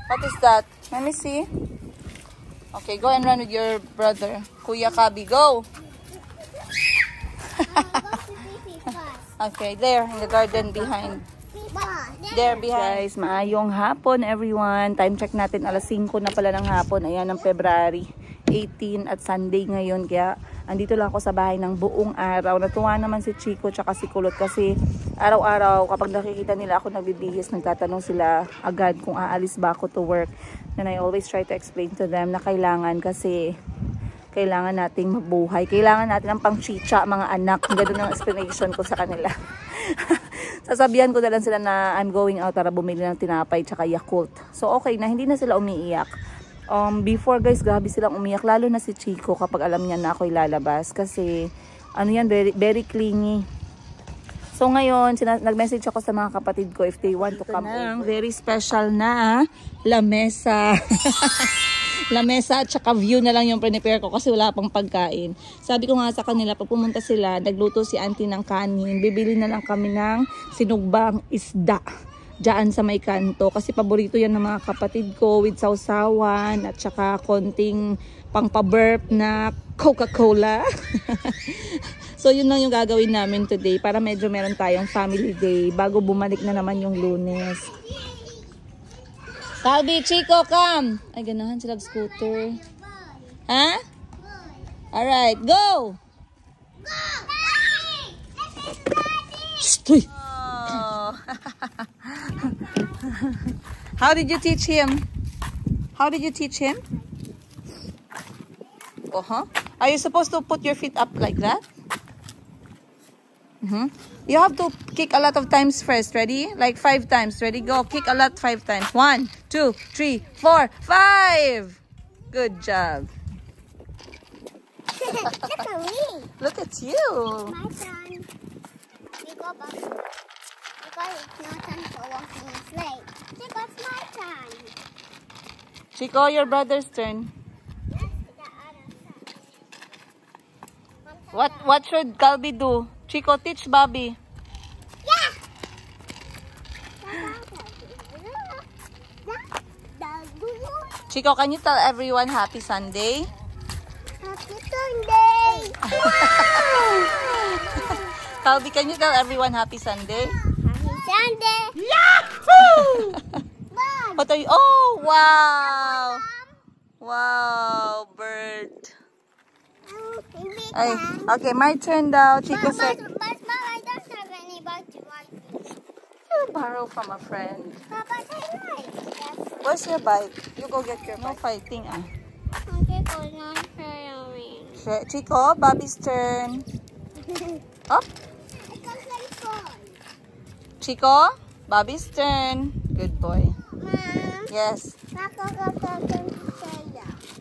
What is that? Let me see. Okay, go and run with your brother. Kuya Kabi, go! Okay, there, in the garden behind. There, behind. Guys, maayong hapon, everyone. Time check natin, alas 5 na pala ng hapon. Ayan, ng February 18 at Sunday ngayon. Kaya, andito lang ako sa bahay ng buong araw. Natuwa naman si Chico tsaka si Kulot kasi araw-araw, kapag nakikita nila ako nagbibihis, nagtatanong sila agad kung aalis ba ako to work. And I always try to explain to them na kailangan kasi kailangan nating mabuhay. Kailangan natin ng pang-chicha, mga anak. Ganun ang explanation ko sa kanila. Sasabihan ko na lang sila na I'm going out para bumili ng tinapay tsaka Yakult. So okay na, hindi na sila umiiyak. Before guys, grabe silang umiyak. Lalo na si Chico kapag alam niya na ako'y lalabas. Kasi ano yan, very, very clingy. So ngayon, nag-message ako sa mga kapatid ko if they want to come over. Very special na lamesa. Lamesa at saka view na lang yung prepare ko kasi wala pang pagkain. Sabi ko nga sa kanila, pag pumunta sila, nagluto si auntie ng kanin. Bibili na lang kami ng sinugbang isda dyan sa may kanto. Kasi paborito yan ng mga kapatid ko with sausawan at saka konting pang-paburp na Coca-Cola. So yun lang yung gagawin namin today para medyo meron tayong family day bago bumalik na naman yung Lunes. Calby, Chico, come! Ay, ganahan sila scooter. Ha? Alright, go! Go! Oh. How did you teach him? How did you teach him? Uh-huh. Are you supposed to put your feet up like that? You have to kick a lot of times first. Ready? Like 5 times. Ready? Go. Kick a lot 5 times. 1, 2, 3, 4, 5. Good job. Look at me. Look at you. My turn. We go back. Because it's not time for walking in sleigh. Chico, it's my turn. Chico, your brother's turn. That's the other side. What should Calby do? Chico, teach Bobby. Yeah. Chico, can you tell everyone happy Sunday? Happy Sunday. Calby, can you tell everyone happy Sunday? Happy Sunday. Yahoo! Mom. What are you? Oh, wow. Wow, bird. Ay, okay, my turn daw. Chico said. But Mom, I don't have anybody to watch me. You borrow from a friend. Papa, I like. Yes. Where's your bike? You go get your bike. No fighting, ah. Okay, go not following. Chico, Bobby's turn. Up. Chico, Bobby's turn. Good boy. Mom. Yes. Papa,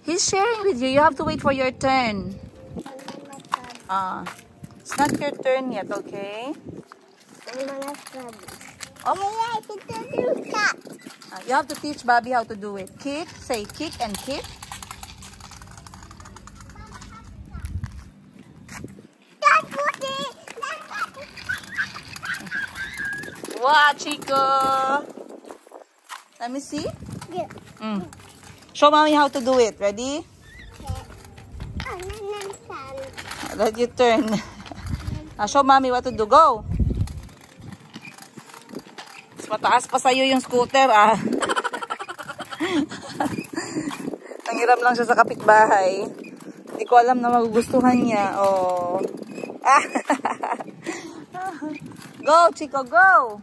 He's sharing with you. You have to wait for your turn. It's not your turn yet, okay? You have to teach Bobby how to do it. Kick, say kick and kick. Wow, Chico. Let me see. Yeah. Show mommy how to do it. Ready? Let you turn. Show mommy what to do. Go. Mas mataas pa sa'yo yung scooter, ah. Nangiram lang siya sa kapitbahay. Hindi ko alam na magugustuhan niya. Oh. Go, Chico, go.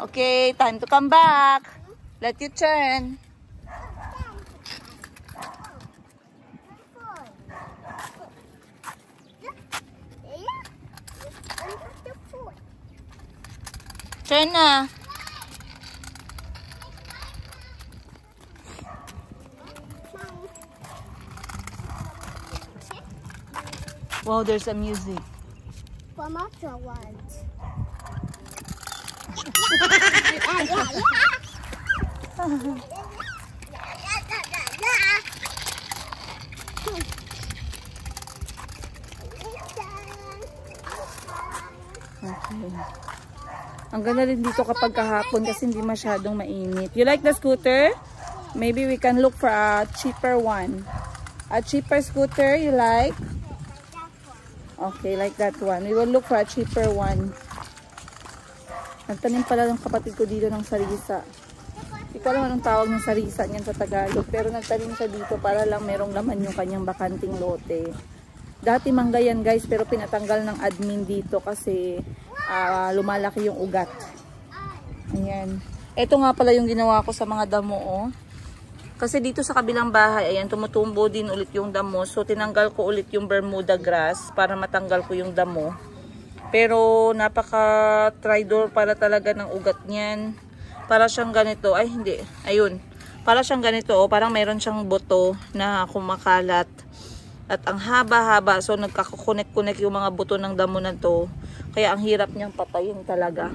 Okay, time to come back. Let you turn. Turn na. Wow, there's a music. From afterwards. Ang ganda rin dito kapag kahapon kasi hindi masyadong mainit. You like the scooter? Maybe we can look for a cheaper one. A cheaper scooter you like? Okay, like that one. We will look for a cheaper one. Nagtanim pala ng kapatid ko dito ng sarisa. Hindi ko alam anong tawag ng sarisa niyan sa Tagalog. Pero nagtanim siya dito para lang merong laman yung kanyang bakanting lote. Dati mangga yan guys, pero pinatanggal ng admin dito kasi lumalaki yung ugat. Ayan. Ito nga pala yung ginawa ko sa mga damo, oh. Kasi dito sa kabilang bahay, ayan, tumutumbo din ulit yung damo. So, tinanggal ko ulit yung Bermuda grass para matanggal ko yung damo. Pero, napaka-tridor para talaga ng ugat niyan. Para siyang ganito. Ay, hindi. Ayun. Para siyang ganito, oh. Parang mayroon siyang buto na kumakalat. At ang haba-haba. So, nagkakukunik-kunik yung mga buto ng damo na to. Kaya, ang hirap niyang patayin talaga.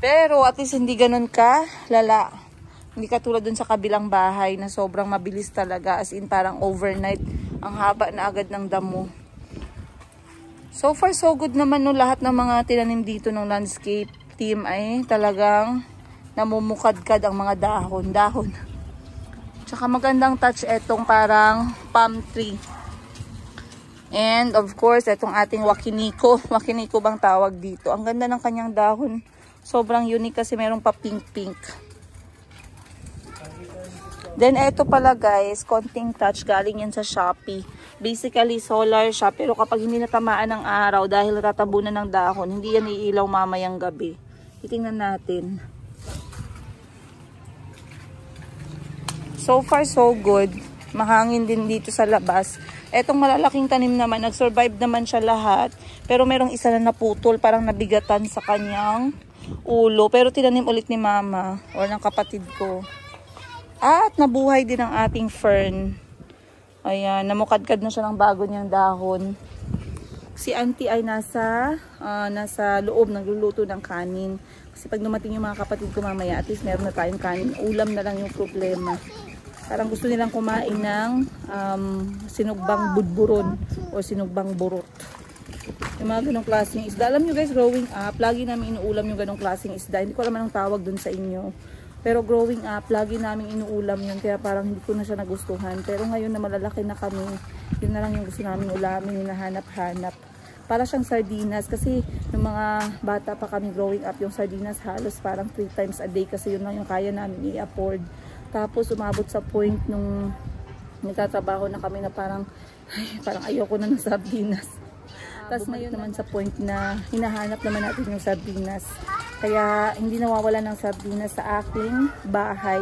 Pero, at least hindi ganun ka lala. Hindi katulad dun sa kabilang bahay na sobrang mabilis talaga. As in, parang overnight. Ang haba na agad ng damo. So far, so good naman no. Lahat ng mga tinanim dito ng landscape team ay talagang namumukadkad ang mga dahon. Tsaka magandang touch etong parang palm tree. And of course, etong ating wakiniko. Wakiniko bang tawag dito? Ang ganda ng kanyang dahon. Sobrang unique kasi meron pa pink-pink. Then, eto pala guys, konting touch, galing yan sa Shopee. Basically, solar siya, pero kapag hindi natamaan ng araw dahil tatabunan ng dahon, hindi yan iilaw mamayang gabi. Titingnan natin. So far, so good. Mahangin din dito sa labas. Etong malalaking tanim naman, nag-survive naman siya lahat. Pero merong isa na naputol, parang nabigatan sa kanyang ulo. Pero tinanim ulit ni mama or ng kapatid ko. At nabuhay din ang ating fern. Ayan, namukadkad na siya ng bago niyang dahon. Si auntie ay nasa loob, nagluluto ng kanin. Kasi pag dumating yung mga kapatid ko mamaya, at least meron na tayong kanin. Ulam na lang yung problema. Parang gusto nilang kumain ng sinugbang budburon o sinugbang burot. Yung mga ganong klaseng isda. Alam nyo guys, growing up, lagi namin inuulam yung ganong klaseng isda. Hindi ko alam anong tawag dun sa inyo. Pero growing up, lagi namin inuulam yun. Kaya parang hindi ko na siya nagustuhan. Pero ngayon na malalaki na kami, yun na lang yung gusto namin ulamin, hinahanap-hanap. Para siyang sardinas. Kasi yung mga bata pa kami growing up, yung sardinas halos parang 3 times a day. Kasi yun lang yung kaya namin i-afford. Tapos umabot sa point nung nagtatrabaho na kami na parang ayoko na ng sardinas. Tapos ngayon naman sa point na hinahanap naman natin yung sardinas. Kaya hindi nawawala ng sardinas sa aking bahay.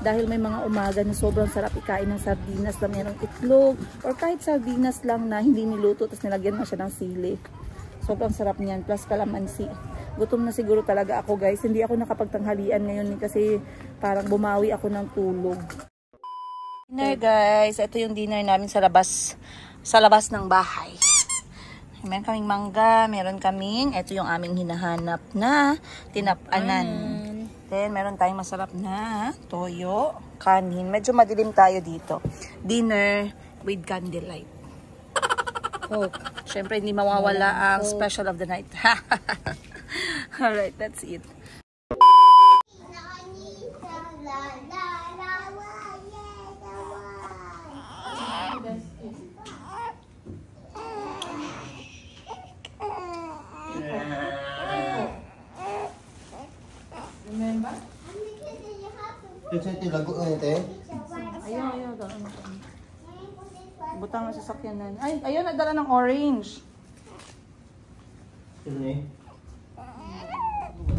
Dahil may mga umaga na sobrang sarap ikain ng sardinas na mayroong itlog. Or kahit sardinas lang na hindi niluto tapos nilagyan na siya ng sili. Sobrang sarap niyan. Plus kalamansi. Gutom na siguro talaga ako guys. Hindi ako nakapagtanghalian ngayon kasi parang bumawi ako ng tulog. Dinner guys. Ito yung dinner namin sa labas ng bahay. Meron kaming mangga, meron kaming, ito yung aming hinahanap na tinapanan. Then, meron tayong masarap na toyo, kanin. Medyo madilim tayo dito. Dinner with candlelight. Coke. Siyempre, hindi mawawala ang special of the night. Alright, that's it. Remember? Ito lago na ito eh. Ayaw. Butang na sasakyan na. Ay, ayaw nagdala ng orange. Ito na eh.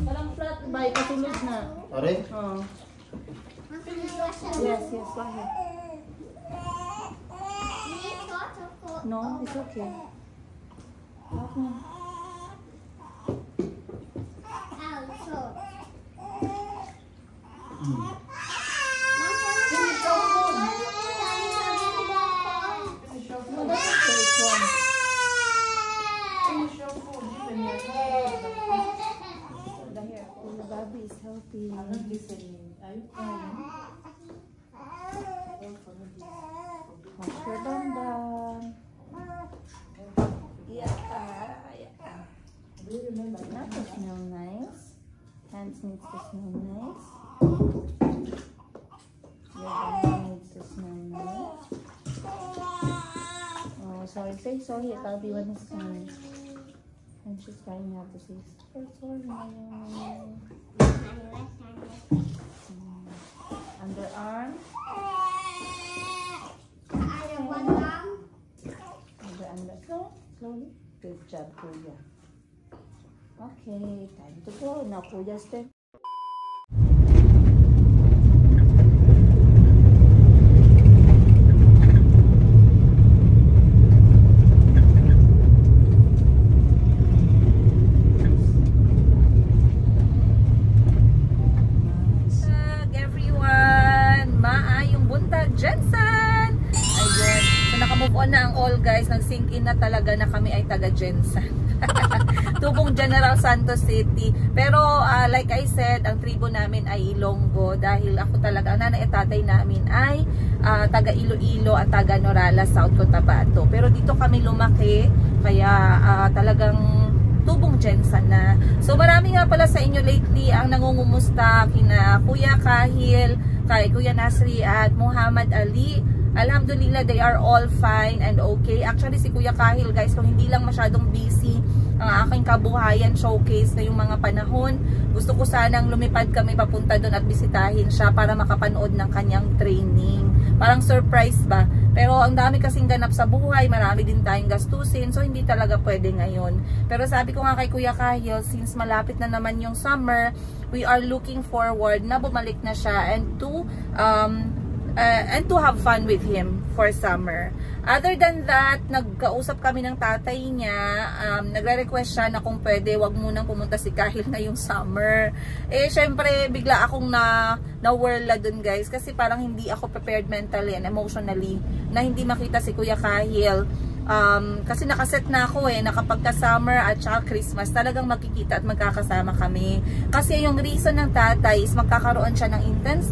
Walang flat by, katulog na. Orange? Oh. Yes, go ahead. No, it's okay. Okay. Baby is healthy. I'm not listening. Are you crying? Wash your bum. Yeah. Not to smell nice. Hands needs to smell nice. Your body needs to smell nice. Oh, sorry. Say sorry. I'll be when it's time. And she's trying not to say sorry. Underarm. Under. Slowly. Good job, Kuya. Okay, time to go. Now, Kuya's turn. Guys, nag-sink in na talaga na kami ay taga Jensan. Tubong General Santos City. Pero like I said, ang tribo namin ay Ilonggo dahil ako talaga, ang nanay at tatay namin ay taga Iloilo at taga Norala, South Cotabato. Pero dito kami lumaki, kaya talagang tubong Jensan na. So marami nga pala sa inyo lately ang nangungumusta kina Kuya Kahil, kay Kuya Nasri at Muhammad Ali. Alhamdulillah, they are all fine and okay. Actually, si Kuya Kahil, guys, kung hindi lang masyadong busy ang aking kabuhayan showcase na yung mga panahon, gusto ko sanang lumipad kami papunta doon at bisitahin siya para makapanood ng kanyang training. Parang surprise ba? Pero ang dami kasing ganap sa buhay, marami din tayong gastusin, so hindi talaga pwede ngayon. Pero sabi ko nga kay Kuya Kahil, since malapit na naman yung summer, we are looking forward na bumalik na siya and to have fun with him for summer. Other than that, nagkausap kami ng tatay niya, nagre-request siya na kung pwede wag munang pumunta si Kahil ngayong summer. Eh syempre bigla akong na-whirla dun, guys, kasi parang hindi ako prepared mentally and emotionally na hindi makita si Kuya Kahil. Kasi nakaset na ako na kapag ka-summer at saka Christmas talagang magkikita at magkakasama kami. Kasi yung reason ng tatay is magkakaroon siya ng intense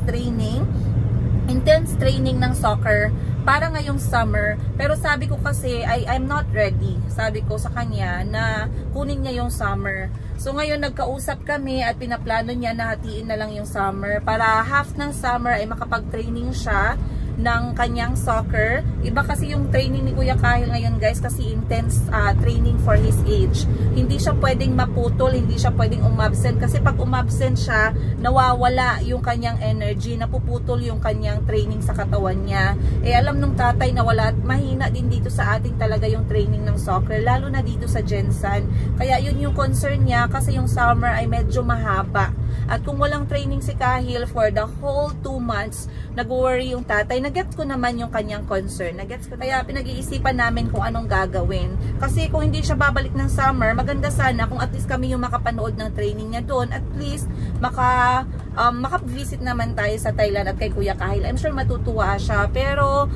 training ng soccer para ngayong summer. Pero sabi ko kasi I'm not ready. Sabi ko sa kanya na kunin niya yung summer. So ngayon nagkausap kami at pinaplano niya na hatiin na lang yung summer para half ng summer ay makapag-training siya ng kanyang soccer. Iba kasi yung training ni Kuya Kahil ngayon, guys, kasi intense training for his age. Hindi siya pwedeng maputol, hindi siya pwedeng umabsent kasi pag umabsent siya, nawawala yung kanyang energy, napuputol yung kanyang training sa katawan niya. Eh alam nung tatay na wala, mahina din dito sa ating talaga yung training ng soccer, lalo na dito sa Jensan. Kaya yun yung concern niya kasi yung summer ay medyo mahaba. At kung walang training si Kahil for the whole 2 months, nag-worry yung tatay. Nagets ko naman yung kanyang concern. Kaya pinag-iisipan namin kung anong gagawin. Kasi kung hindi siya babalik ng summer, maganda sana kung at least kami yung makapanood ng training niya doon. At least maka-visit naman tayo sa Thailand at kay Kuya Kahil. I'm sure matutuwa siya. Pero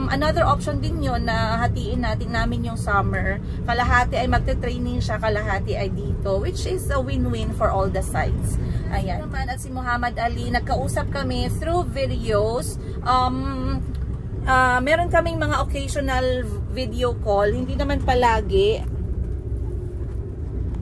another option din yun na hatiin namin yung summer. Kalahati ay magte-training siya, kalahati ay dito. Which is a win-win for all the sides. Ayan. Naman at si Muhammad Ali, nagkausap kami through videos. Meron kaming mga occasional video call, hindi naman palagi.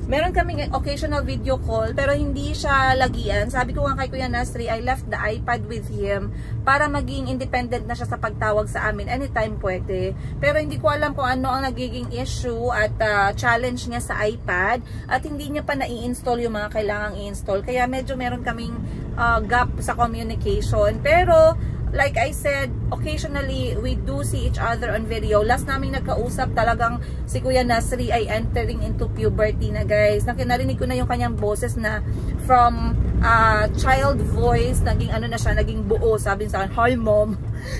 Meron kaming occasional video call pero hindi siya lagian. Sabi ko nga kay Kuya Nasri, I left the iPad with him para maging independent na siya sa pagtawag sa amin. Anytime pwede. Pero hindi ko alam kung ano ang nagiging issue at challenge niya sa iPad at hindi niya pa na-i-install yung mga kailangang i-install. Kaya medyo meron kaming gap sa communication. Pero like I said, occasionally we do see each other on video. Last namin nagkausap, talagang si Kuya Nasri ay entering into puberty na, guys. Narinig ko na yung kanyang boses na from child voice, naging ano na siya, naging buo. Sabi sa akin, hi mom.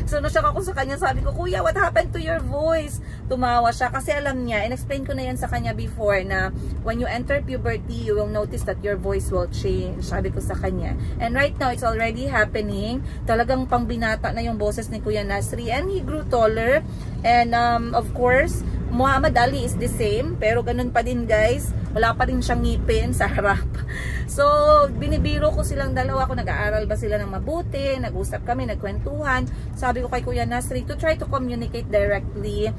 So nasyak ako sa kanya, sabi ko, Kuya, what happened to your voice? Tumawa siya kasi alam niya, in-explain ko na yan sa kanya before na when you enter puberty, you will notice that your voice will change. Sabi ko sa kanya. And right now, it's already happening. Talagang pangbinata na yung boses ni Kuya Nasri and he grew taller. And of course, Muhammad Ali is the same, pero ganun pa din, guys. Wala pa rin siyang ngipin sa harap. So, binibiro ko silang dalawa kung nag-aaral ba sila ng mabuti, nag-usap kami, nagkwentuhan. Sabi ko kay Kuya Nasri to try to communicate directly.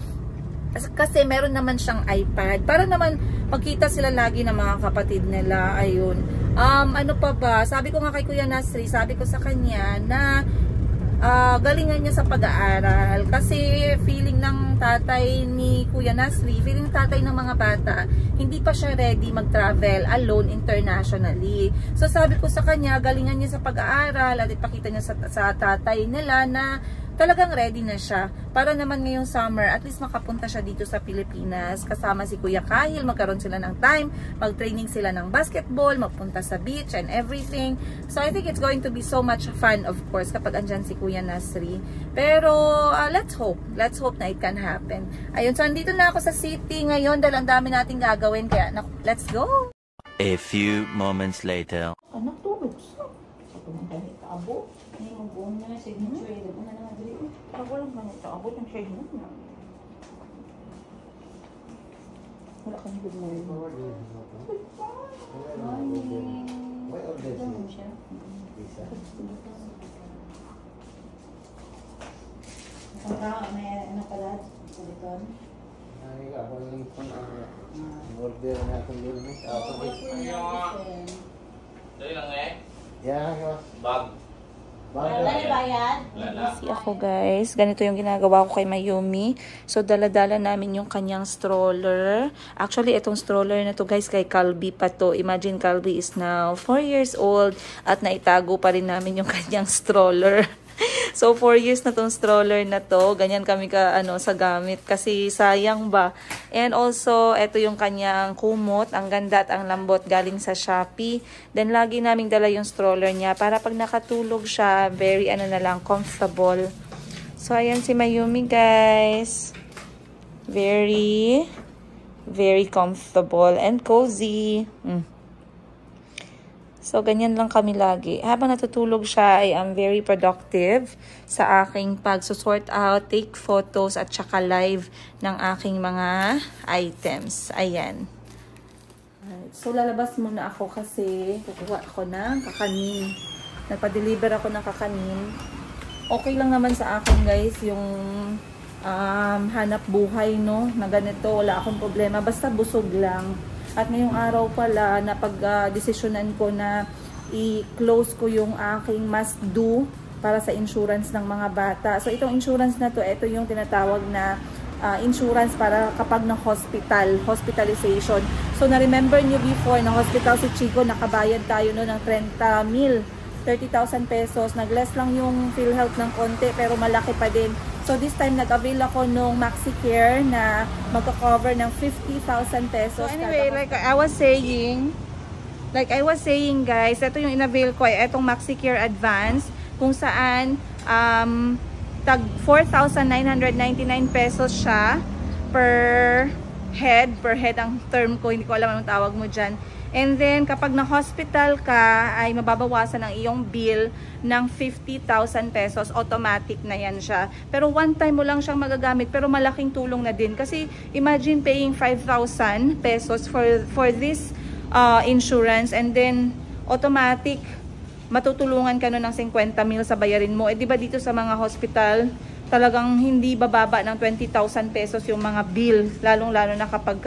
Kasi meron naman siyang iPad. Para naman magkita sila lagi ng mga kapatid nila. Ayun. Ano pa ba? Sabi ko nga kay Kuya Nasri, sabi ko sa kanya na galingan niya sa pag-aaral. Kasi feeling ng tatay ni Kuya Nasri, feeling ng tatay ng mga bata, hindi pa siya ready mag-travel alone internationally. So sabi ko sa kanya, galingan niya sa pag-aaral at ipakita niya sa tatay nila na talagang ready na siya. Para naman ngayong summer, at least makapunta siya dito sa Pilipinas. Kasama si Kuya Kahil, magkaroon sila ng time, mag-training sila ng basketball, magpunta sa beach and everything. So I think it's going to be so much fun, of course, kapag andyan si Kuya Nasri. Pero let's hope na it can happen. Ayun, so andito na ako sa city ngayon dahil ang dami nating gagawin. Kaya let's go! A few moments later. Anak, tulog sa. Sa pinagdahit ka, abo. Ngayon, mag-buong na signature. Dito na naman dito. Pag walang ganito, abot ng shade mo na. Wala kang good morning. Good morning. Ito mo siya. May ano pala? Kuliton? Ay, ako lang po ang order na akong lumis. Ako din. Dali lang eh. Yeah, Bag. Si ako guys, ganito yung ginagawa ko kay Mayumi. So dala-dala namin yung kanyang stroller. Actually itong stroller na to guys kay Calby pa to. Imagine Calby is now 4 years old at naitago pa rin namin yung kanyang stroller. So 4 years na tong stroller na to. Ganyan kami sa gamit kasi sayang ba. And also ito yung kanyang kumot. Ang ganda at ang lambot, galing sa Shopee. Then lagi naming dala yung stroller niya para pag nakatulog siya, very na lang, comfortable. So ayan si Mayumi guys. Very comfortable and cozy. So, ganyan lang kami lagi. Habang natutulog siya, I am very productive sa aking pag-sort out, take photos, at saka live ng aking mga items. Ayan. Alright. So, lalabas muna ako kasi kukuha ako ng kakanin. Nagpa-deliver ako ng kakanin. Okay lang naman sa akin guys yung hanap buhay, no? Na ganito, wala akong problema. Basta busog lang. At ngayong araw pala, napag-desisyonan ko na i-close ko yung aking must do para sa insurance ng mga bata. So itong insurance na to, ito yung tinatawag na insurance para kapag hospitalization. So na-remember nyo before, na hospital si Chico, nakabayad tayo no ng 30,000 pesos. Nag-less lang yung PhilHealth ng konti pero malaki pa din. So this time nag-avail ako nung MaxiCare na magko-cover ng 50,000 pesos. So anyway, like I was saying guys, ito yung in-avail ko ay itong MaxiCare Advance kung saan tag 4,999 pesos siya per head ang term ko, hindi ko alam anong tawag mo dyan. And then, kapag na-hospital ka, ay mababawasan ang iyong bill ng 50,000 pesos. Automatic na yan siya. Pero one time mo lang siyang magagamit, pero malaking tulong na din. Kasi, imagine paying 5,000 pesos for this insurance. And then, automatic, matutulungan ka nun ng 50,000 sa bayarin mo. Diba dito sa mga hospital, talagang hindi bababa ng 20,000 pesos yung mga bill. Lalong-lalo na kapag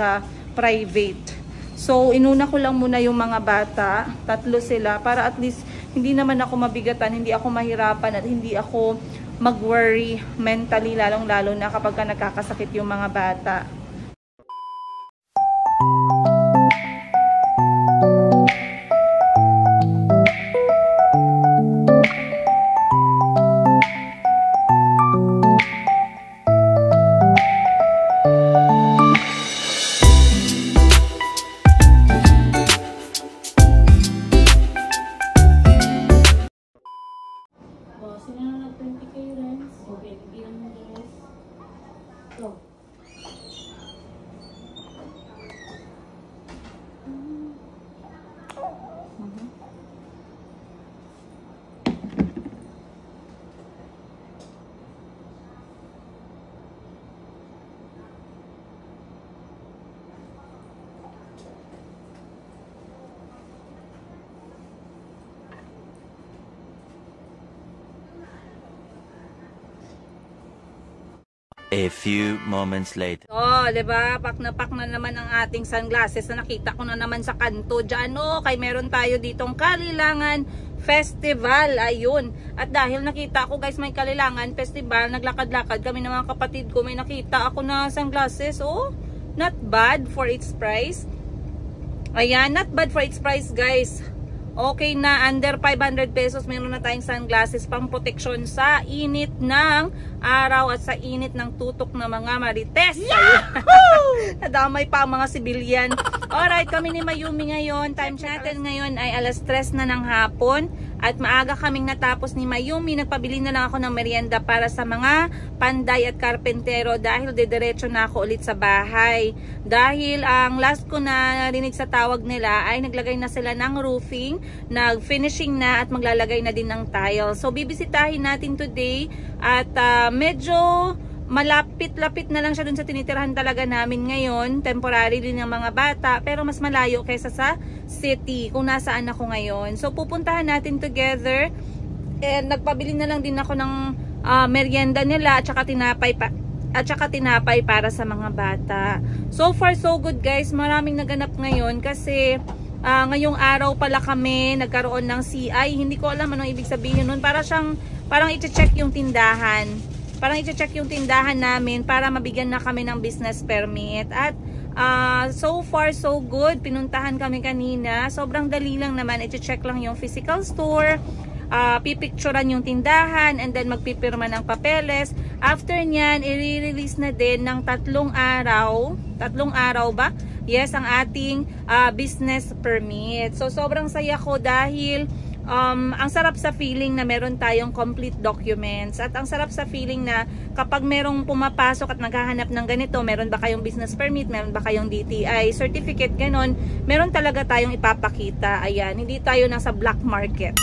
private. So, inuna ko lang muna yung mga bata, 3 sila, para at least hindi naman ako mabigatan, hindi ako mahirapan, at hindi ako mag-worry mentally, lalong-lalo na kapag nagkakasakit yung mga bata. A few moments later. Oh, 'di ba? Pak na naman ang ating sunglasses na nakita ko na naman sa kanto diyan. Oh, kay meron tayo ditong Kalilangan Festival. Ayun. At dahil nakita ko guys may Kalilangan Festival, naglakad-lakad kami ng mga kapatid ko, may nakita ako na sunglasses. Oh, not bad for its price. Ayan, not bad for its price guys. Okay na, under 500 pesos meron na tayong sunglasses pang proteksyon sa init ng araw at sa init ng tutok ng mga marites. Nadamay pa ang mga sibilyan. Alright, kami ni Mayumi ngayon. Time check natin ngayon ay alas 3 na ng hapon. At maaga kaming natapos ni Mayumi. Nagpabili na lang ako ng merienda para sa mga panday at karpentero dahil didiretso na ako ulit sa bahay. Dahil ang last ko na narinig sa tawag nila ay naglagay na sila ng roofing, nag-finishing na at maglalagay na din ng tile. So bibisitahin natin today at medyo malapit-lapit na lang siya dun sa tinitirahan talaga namin ngayon. Temporary din ng mga bata pero mas malayo kaysa sa city kung nasaan ako ngayon. So pupuntahan natin together and nagpabili na lang din ako ng merienda nila at saka tinapay para sa mga bata. So far so good guys, maraming naganap ngayon kasi ngayong araw pala kami nagkaroon ng CI. Hindi ko alam anong ibig sabihin nun. Parang i-check yung tindahan. Parang i-check yung tindahan namin para mabigyan na kami ng business permit. At so far so good. Pinuntahan kami kanina. Sobrang dali lang naman. I-check lang yung physical store. Pipicturan yung tindahan and then magpipirma ng papeles. After nyan, i-release na din ng 3 araw. 3 araw ba? Yes, ang ating business permit. So sobrang saya ko dahil ang sarap sa feeling na meron tayong complete documents at ang sarap sa feeling na kapag merong pumapasok at naghahanap ng ganito, meron ba kayong business permit, meron ba kayong DTI certificate, ganon, meron talaga tayong ipapakita. Ayan, hindi tayo nasa black market.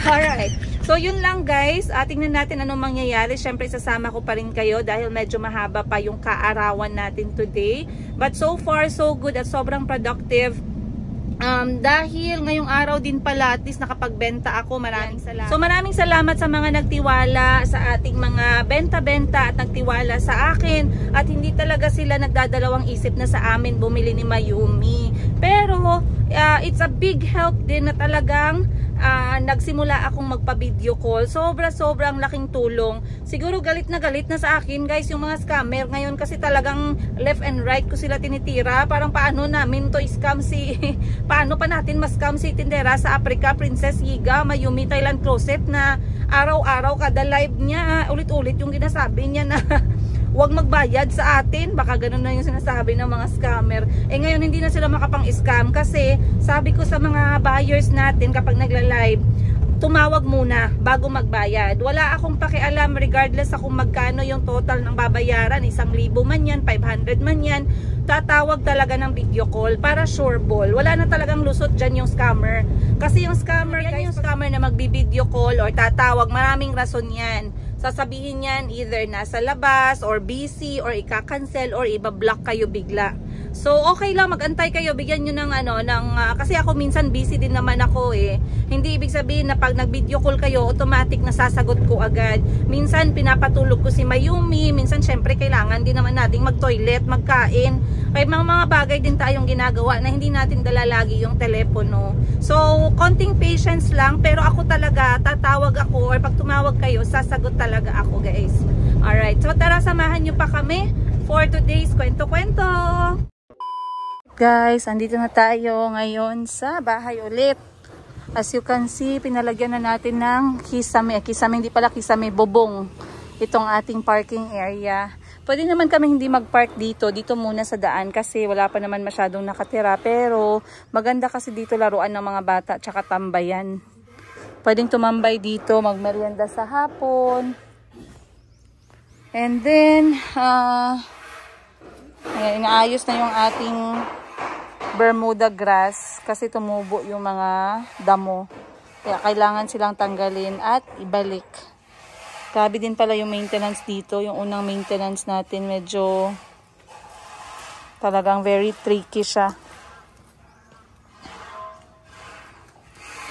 Alright, so yun lang guys, tingnan natin anong mangyayari. Syempre sasama ko pa rin kayo dahil medyo mahaba pa yung kaarawan natin today, but so far so good at sobrang productive. Dahil ngayong araw din pala at least nakapagbenta ako. Maraming salamat. So maraming salamat sa mga nagtiwala sa ating mga benta-benta at nagtiwala sa akin at hindi talaga sila nagdadalawang isip na sa amin bumili ni Mayumi. Pero it's a big help din na talagang nagsimula akong magpa-video call. Sobrang laking tulong. Siguro galit na sa akin guys yung mga scammer ngayon kasi talagang left and right ko sila tinitira. Parang paano namin to scam paano pa natin ma-scam si tindera sa Africa, Princess Yiga, Mayumi Thailand Closet na araw-araw kada live niya ulit-ulit yung ginasabi niya na huwag magbayad sa atin. Baka ganun na yung sinasabi ng mga scammer. Ngayon hindi na sila makapang-scam kasi sabi ko sa mga buyers natin kapag nagla-live, tumawag muna bago magbayad. Wala akong pakialam regardless sa kung magkano yung total ng babayaran. 1,000 man yan, 500 man yan. Tatawag talaga ng video call para sure ball. Wala na talagang lusot dyan yung scammer. Kasi yung scammer, yan yung scammer na magbi-video call or tatawag. Maraming rason yan. Sasabihin yan either nasa labas or busy or ika-cancel or iba-block kayo bigla. So okay lang, magantay kayo, bigyan nyo ng kasi ako minsan busy din naman ako Hindi ibig sabihin na pag nag-video call kayo, automatic nasasagot ko agad. Minsan pinapatulog ko si Mayumi, minsan syempre kailangan din naman nating mag-toilet, magkain. May mga bagay din tayong ginagawa na hindi natin dala lagi yung telepono. So konting patience lang, pero ako talaga tatawag ako or pag tumawag kayo, sasagot talaga ako guys. Alright, so tara samahan nyo pa kami for today's kwento-kwento. Guys, andito na tayo ngayon sa bahay ulit. As you can see, pinalagyan na natin ng kisame. Hindi pala kisame, bubong. Itong ating parking area. Pwede naman kami hindi mag-park dito. Dito muna sa daan kasi wala pa naman masyadong nakatira. Pero maganda kasi dito laruan ng mga bata tsaka tambayan. Pwedeng tumambay dito, magmerienda sa hapon. And then, inaayos na yung ating Bermuda grass kasi tumubo yung mga damo. Kaya kailangan silang tanggalin at ibalik. Grabe din pala yung maintenance dito. Yung unang maintenance natin medyo talagang very tricky siya.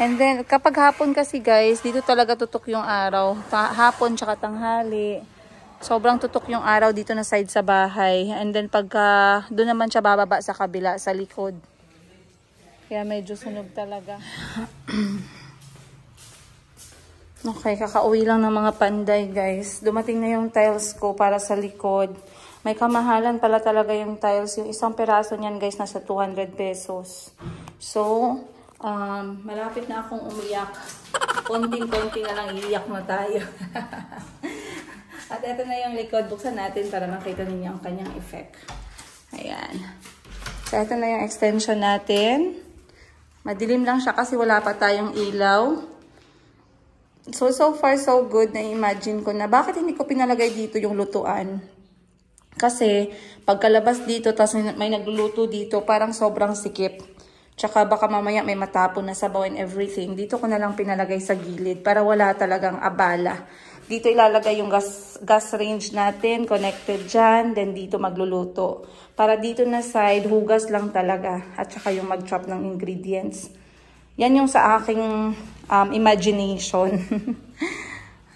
And then kapag hapon kasi guys, dito talaga tutok yung araw. Hapon tsaka tanghali. Sobrang tutok yung araw dito na side sa bahay. And then pagka doon naman siya bababa sa kabila, sa likod. Kaya medyo sunog talaga. Okay, kakauwi lang ng mga panday guys. Dumating na yung tiles ko para sa likod. May kamahalan pala talaga yung tiles. Yung isang peraso niyan guys, nasa 200 pesos. So, malapit na akong umiyak. Konting-konting na lang iiyak na tayo. At ito na yung likod. Buksan natin para makita ninyo ang kanyang effect. Ayan. So, ito na yung extension natin. Madilim lang siya kasi wala pa tayong ilaw. So far, so good. Na-imagine ko na bakit hindi ko pinalagay dito yung lutuan. Kasi, pagkalabas dito, tapos may nagluluto dito, parang sobrang sikip. Tsaka baka mamaya may matapon na sabaw and everything. Dito ko na lang pinalagay sa gilid para wala talagang abala. Dito ilalagay yung gas range natin, connected dyan, then dito magluluto. Para dito na side, hugas lang talaga. At saka yung mag-chop ng ingredients. Yan yung sa aking imagination.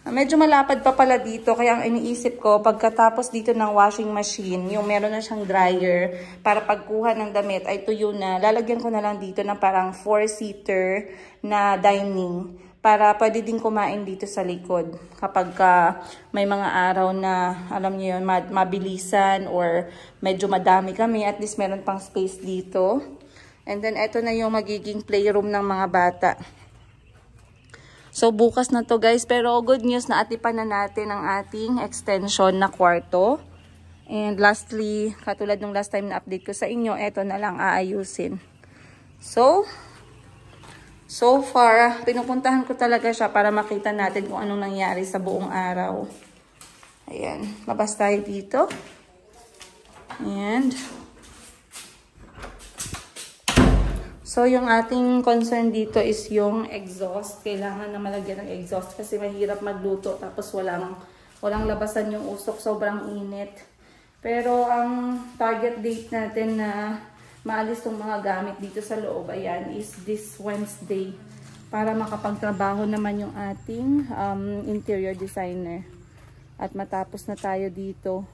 Medyo malapad pa pala dito, kaya ang iniisip ko, pagkatapos dito ng washing machine, yung meron na siyang dryer, para pagkuha ng damit ay tuyo na, lalagyan ko na lang dito ng parang 4-seater na dining. Para pwede din kumain dito sa likod kapag may mga araw na, alam niyo yun, mabilisan or medyo madami kami. At least meron pang space dito. And then, eto na yung magiging playroom ng mga bata. So, bukas na to guys. Pero good news na atipan na natin ang ating extension na kwarto. And lastly, katulad nung last time na update ko sa inyo, eto na lang aayusin. So far, pinupuntahan ko talaga siya para makita natin kung anong nangyari sa buong araw. Ayan. Labas tayo dito. And so, yung ating concern dito is yung exhaust. Kailangan na malagyan ng exhaust kasi mahirap magluto tapos walang labasan yung usok. Sobrang init. Pero ang target date natin na maalis tong mga gamit dito sa loob, ayan, is this Wednesday. Para makapagtrabaho naman yung ating interior designer. At matapos na tayo dito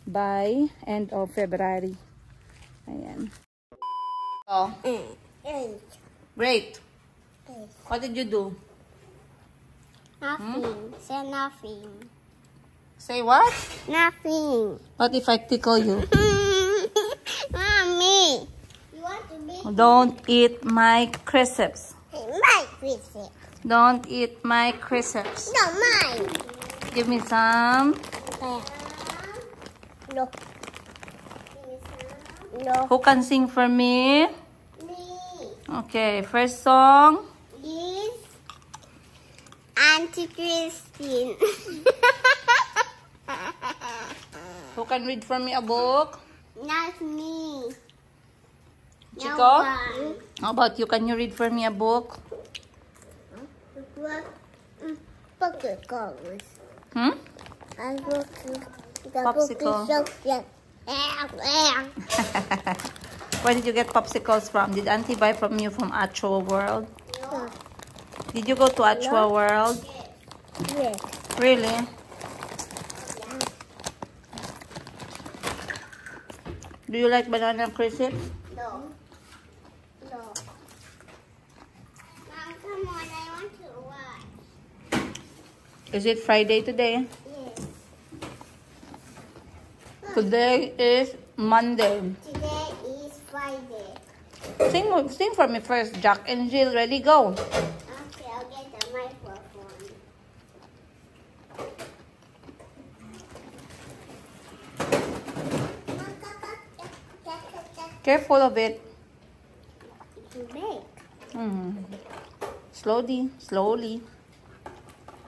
by end of February. Ayan. Oh. Great. What did you do? Nothing. Say nothing. Say what? Nothing. What if I tickle you? Mommy. You want to be Don't eat my crisps. my visit? Don't eat my crisps. No, mine. Give me some. Look. Look. Who can sing for me? Me. Okay, first song. Is Auntie Christine. Who can read for me a book? Not me. Chico? No one. How about you? Can you read for me a book? Popsicles. I go to the Popsicle. popsicle. Where did you get popsicles from? Did Auntie buy from you from Achua World? No. Did you go to Achua World? Yes. Really? Do you like banana crisps? No. No. Mom, come on. I want to watch. Is it Friday today? Yes. Today is Monday. Today is Friday. Sing for me first. Jack and Jill, ready, go. Okay, I'll get the microphone. Careful of it. To make. Slowly, slowly.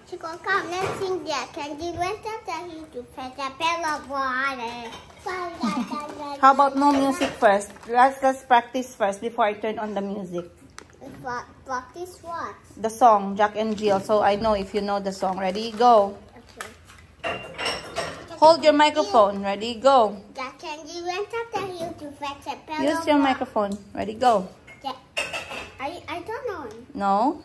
Chico, come, let's sing that. Can you went up the hill to fetch a pail of water? How about no music first? Let's practice first before I turn on the music. Practice what? The song, Jack and Jill. So I know if you know the song. Ready, go. Okay. Hold your microphone. Ready, go. Jack and Jill went up the hill to fetch a pail Use of your water. microphone. Ready, go. I don't know. No?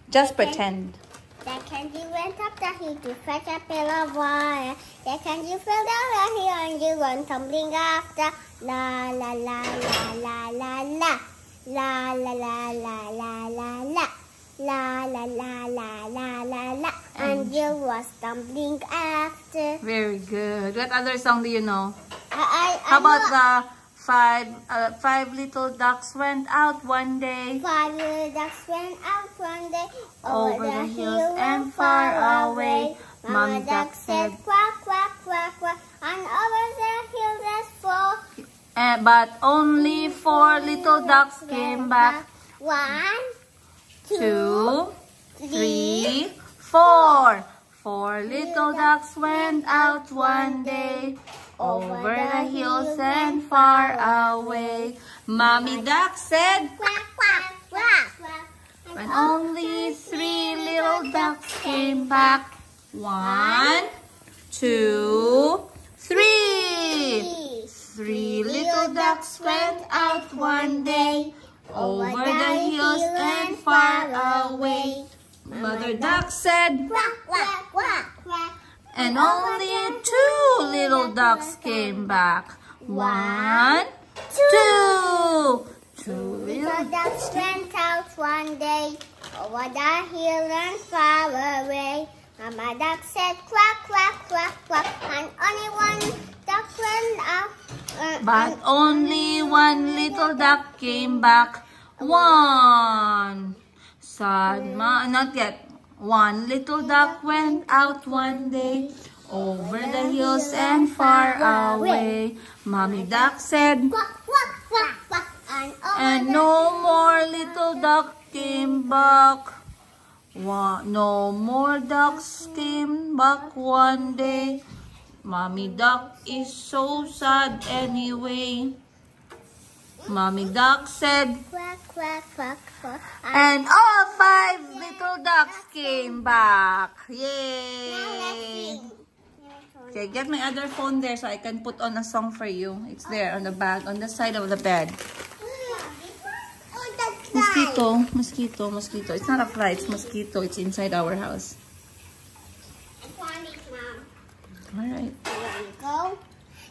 Just pretend. Jack and Jill went went up the hill to fetch a pail of water. There can you fell down the hill and you run tumbling after. La la la la la la la. La la la la la la la. La la la la la la la. And you was tumbling after. Very good. What other song do you know? I How about know. the five little ducks went out one day 5 little ducks went out one day over the hills and far away. Mama duck said quack, quack, quack, quack, and over the hill there's 4. But only 4 little ducks came back. 1, 2, 3, 4. 4 little ducks went out one day over the hills and far away. Mommy duck said, quack, quack, quack, quack. when only 3 little ducks came back. 1, 2, 3. 3 little ducks went out one day over the hills and far away. Mother duck said, Quack, quack, quack, quack. and only 2 little ducks came back. 1, 2. 2 Little little ducks went out one day over the hill and far away. Mama duck said quack, quack, quack, quack, and only 1 duck went out. But only 1 little duck came back. 1. Sad not yet. 1 little duck went out one day over the hills and far away. Mommy duck said, Quack, quack, quack, quack, and no more little duck came back. No more ducks came back one day. Mommy duck is so sad anyway. Mommy duck said, quack, quack, quack, quack, and all 5 little ducks came back. Now let's Yay! sing. Okay, get my other phone there so I can put on a song for you. It's there on the bag, on the side of the bed. Oh, that's Mosquito, mosquito, mosquito. It's not a fly, it's mosquito. It's inside our house. I found it, Mom. Alright. There you go.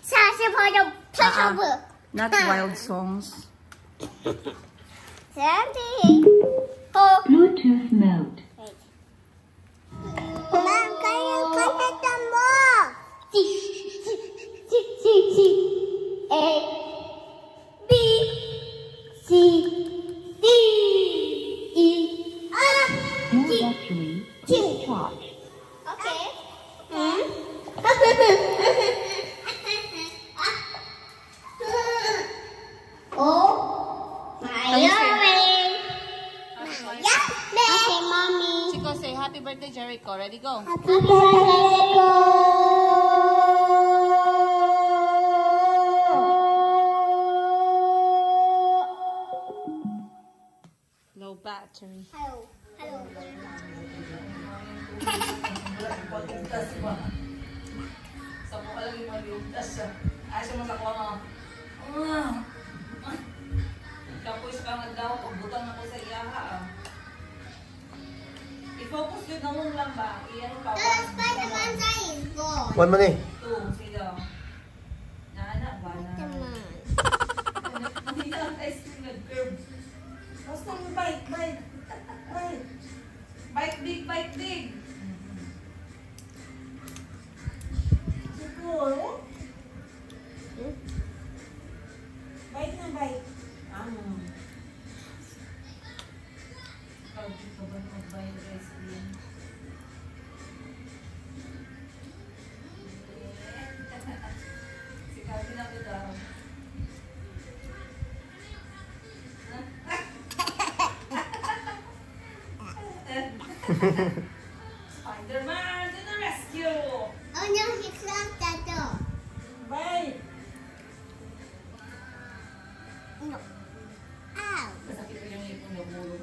Sasha for the pleasure book. Not wild songs. Sandy. Oh. Bluetooth mode. Mom, kayo kanta mo. C, A, B, C, D, E, F, No G. battery. G. Charge. Okay. Oh, my yummy. Okay, mommy. Chico, say happy birthday, Jericho. Ready, go. Happy birthday, Low battery. Hello. Hello. Sa mo lang yung maliugtas siya. Ay, siya masakwa mo. Kapoy sa kang daw, pagbutang ako sa iyaha. I-focus yun na mong lang ba? Iyan pa. The Spider-Man is gone. 1 man eh. 2, sila. Naanak ba na? Hindi na ang ice cream nag-curve. Basta yung bite, bite. Bite. Bite big, bite big. Siguro. Bite na bite. Pag ka ba mag-bite ice cream? Si Calvin ako daw. Spider-Man to the rescue! Oh no, he closed the door. Bye! No. Ow. Masakit ko yung ipon na bulog.